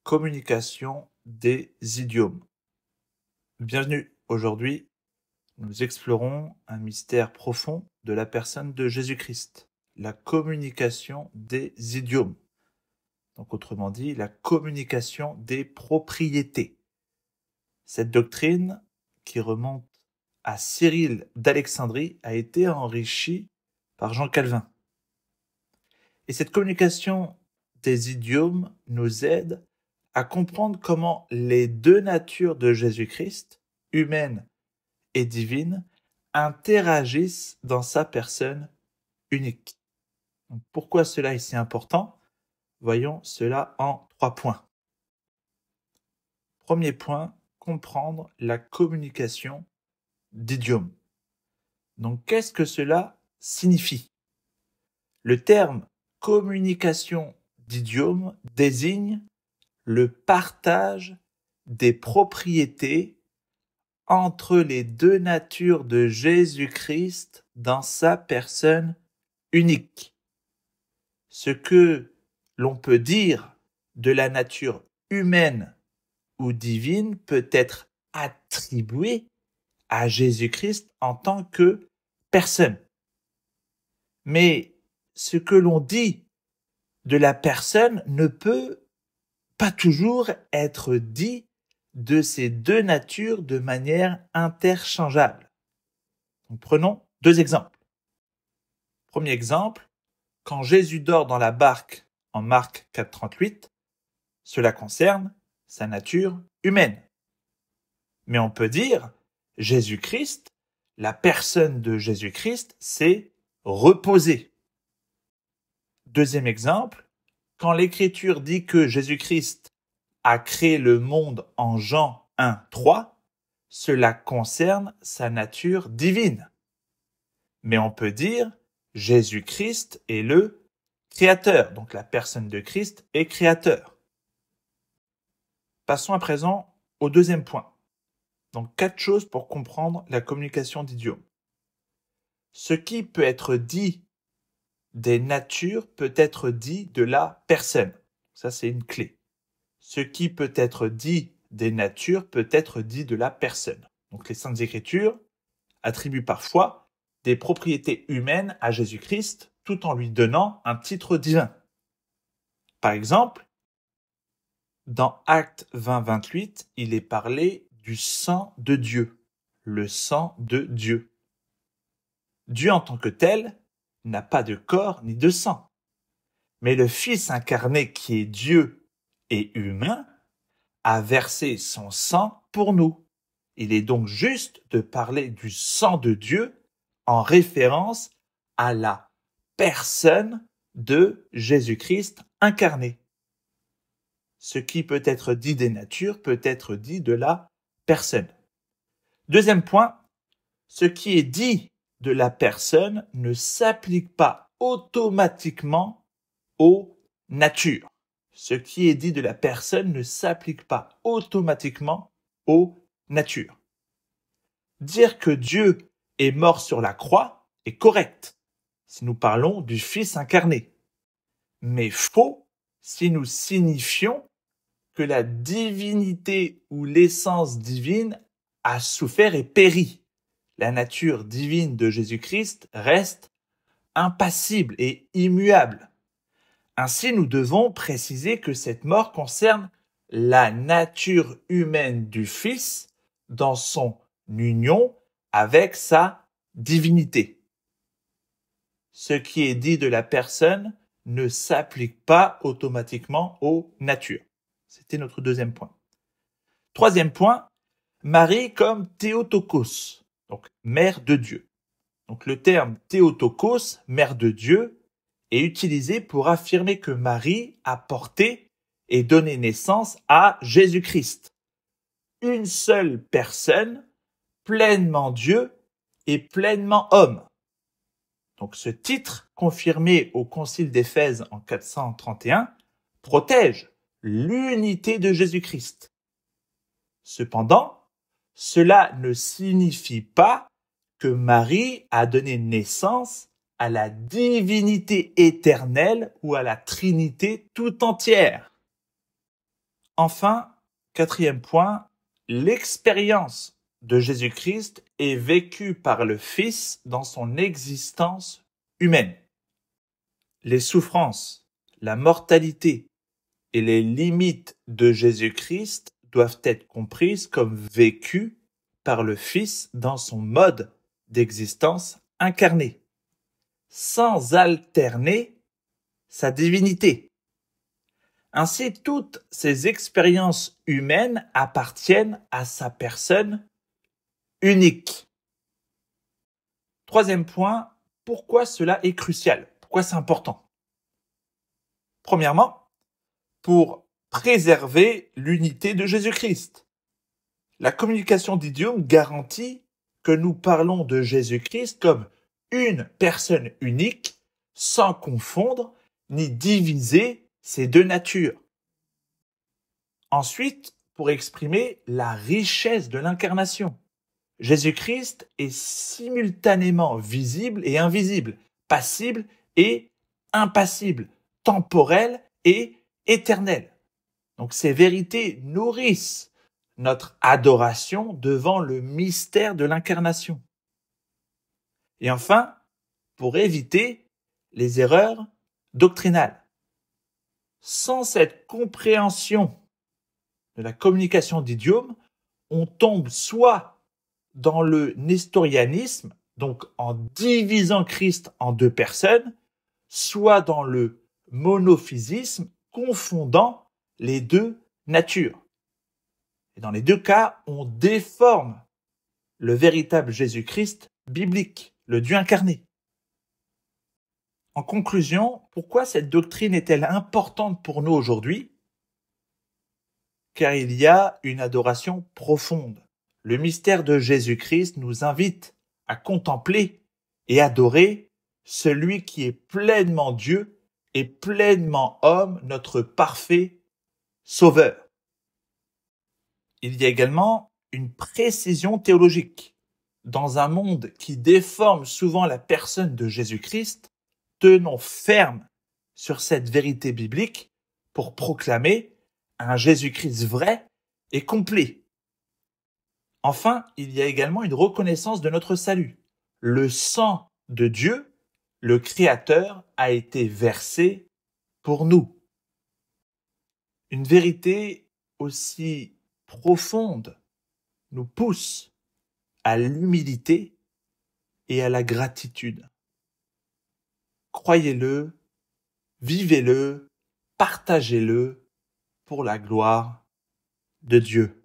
Communication des idiomes. Bienvenue. Aujourd'hui, nous explorons un mystère profond de la personne de Jésus-Christ, la communication des idiomes. Donc, autrement dit, la communication des propriétés. Cette doctrine, qui remonte à Cyril d'Alexandrie, a été enrichie par Jean Calvin. Et cette communication des idiomes nous aide à comprendre comment les deux natures de Jésus-Christ, humaine et divine, interagissent dans sa personne unique. Donc, pourquoi cela est si important? Voyons cela en 3 points. Premier point, comprendre la communication d'idiomes. Donc, qu'est-ce que cela signifie? Le terme communication d'idiomes désigne le partage des propriétés entre les deux natures de Jésus-Christ dans sa personne unique. Ce que l'on peut dire de la nature humaine ou divine peut être attribué à Jésus-Christ en tant que personne. Mais ce que l'on dit de la personne ne peut pas toujours être dit de ces deux natures de manière interchangeable. Donc, prenons 2 exemples. Premier exemple, quand Jésus dort dans la barque en Marc 4,38, cela concerne sa nature humaine. Mais on peut dire, Jésus-Christ, la personne de Jésus-Christ, s'est reposée. Deuxième exemple, quand l'Écriture dit que Jésus-Christ a créé le monde en Jean 1,3, cela concerne sa nature divine. Mais on peut dire Jésus-Christ est le créateur, donc la personne de Christ est créateur. Passons à présent au deuxième point. Donc 4 choses pour comprendre la communication d'idiomes. Ce qui peut être dit des natures peut être dit de la personne. Ça, c'est une clé. Ce qui peut être dit des natures peut être dit de la personne. Donc les Saintes Écritures attribuent parfois des propriétés humaines à Jésus-Christ tout en lui donnant un titre divin. Par exemple, dans Actes 20-28, il est parlé du sang de Dieu, le sang de Dieu. Dieu en tant que tel n'a pas de corps ni de sang. Mais le Fils incarné qui est Dieu et humain a versé son sang pour nous. Il est donc juste de parler du sang de Dieu en référence à la personne de Jésus-Christ incarné. Ce qui peut être dit des natures peut être dit de la personne. Deuxième point, ce qui est dit de la personne ne s'applique pas automatiquement aux natures. Ce qui est dit de la personne ne s'applique pas automatiquement aux natures. Dire que Dieu est mort sur la croix est correct si nous parlons du Fils incarné, mais faux si nous signifions que la divinité ou l'essence divine a souffert et péri. La nature divine de Jésus-Christ reste impassible et immuable. Ainsi, nous devons préciser que cette mort concerne la nature humaine du Fils dans son union avec sa divinité. Ce qui est dit de la personne ne s'applique pas automatiquement aux natures. C'était notre deuxième point. Troisième point, Marie comme Théotokos, donc mère de Dieu. Donc le terme Théotokos, mère de Dieu, est utilisé pour affirmer que Marie a porté et donné naissance à Jésus-Christ. Une seule personne, pleinement Dieu et pleinement homme. Donc ce titre, confirmé au Concile d'Éphèse en 431, protège l'unité de Jésus-Christ. Cependant, cela ne signifie pas que Marie a donné naissance à la divinité éternelle ou à la Trinité tout entière. Enfin, quatrième point, l'expérience de Jésus-Christ est vécue par le Fils dans son existence humaine. Les souffrances, la mortalité et les limites de Jésus-Christ doivent être comprises comme vécues par le Fils dans son mode d'existence incarné, sans alterner sa divinité. Ainsi, toutes ces expériences humaines appartiennent à sa personne unique. Troisième point, pourquoi cela est crucial? Pourquoi c'est important? Premièrement, pour préserver l'unité de Jésus-Christ. La communication d'idiome garantit que nous parlons de Jésus-Christ comme une personne unique, sans confondre ni diviser ces deux natures. Ensuite, pour exprimer la richesse de l'incarnation. Jésus-Christ est simultanément visible et invisible, passible et impassible, temporel et éternel. Donc ces vérités nourrissent notre adoration devant le mystère de l'incarnation. Et enfin, pour éviter les erreurs doctrinales. Sans cette compréhension de la communication d'idiome, on tombe soit dans le nestorianisme, donc en divisant Christ en deux personnes, soit dans le monophysisme, confondant les deux natures. Et dans les deux cas, on déforme le véritable Jésus-Christ biblique, le Dieu incarné. En conclusion, pourquoi cette doctrine est-elle importante pour nous aujourd'hui? Car il y a une adoration profonde. Le mystère de Jésus-Christ nous invite à contempler et adorer celui qui est pleinement Dieu et pleinement homme, notre parfait Sauveur. Il y a également une précision théologique. Dans un monde qui déforme souvent la personne de Jésus-Christ, tenons ferme sur cette vérité biblique pour proclamer un Jésus-Christ vrai et complet. Enfin, il y a également une reconnaissance de notre salut. Le sang de Dieu, le Créateur, a été versé pour nous. Une vérité aussi profonde nous pousse à l'humilité et à la gratitude. Croyez-le, vivez-le, partagez-le pour la gloire de Dieu.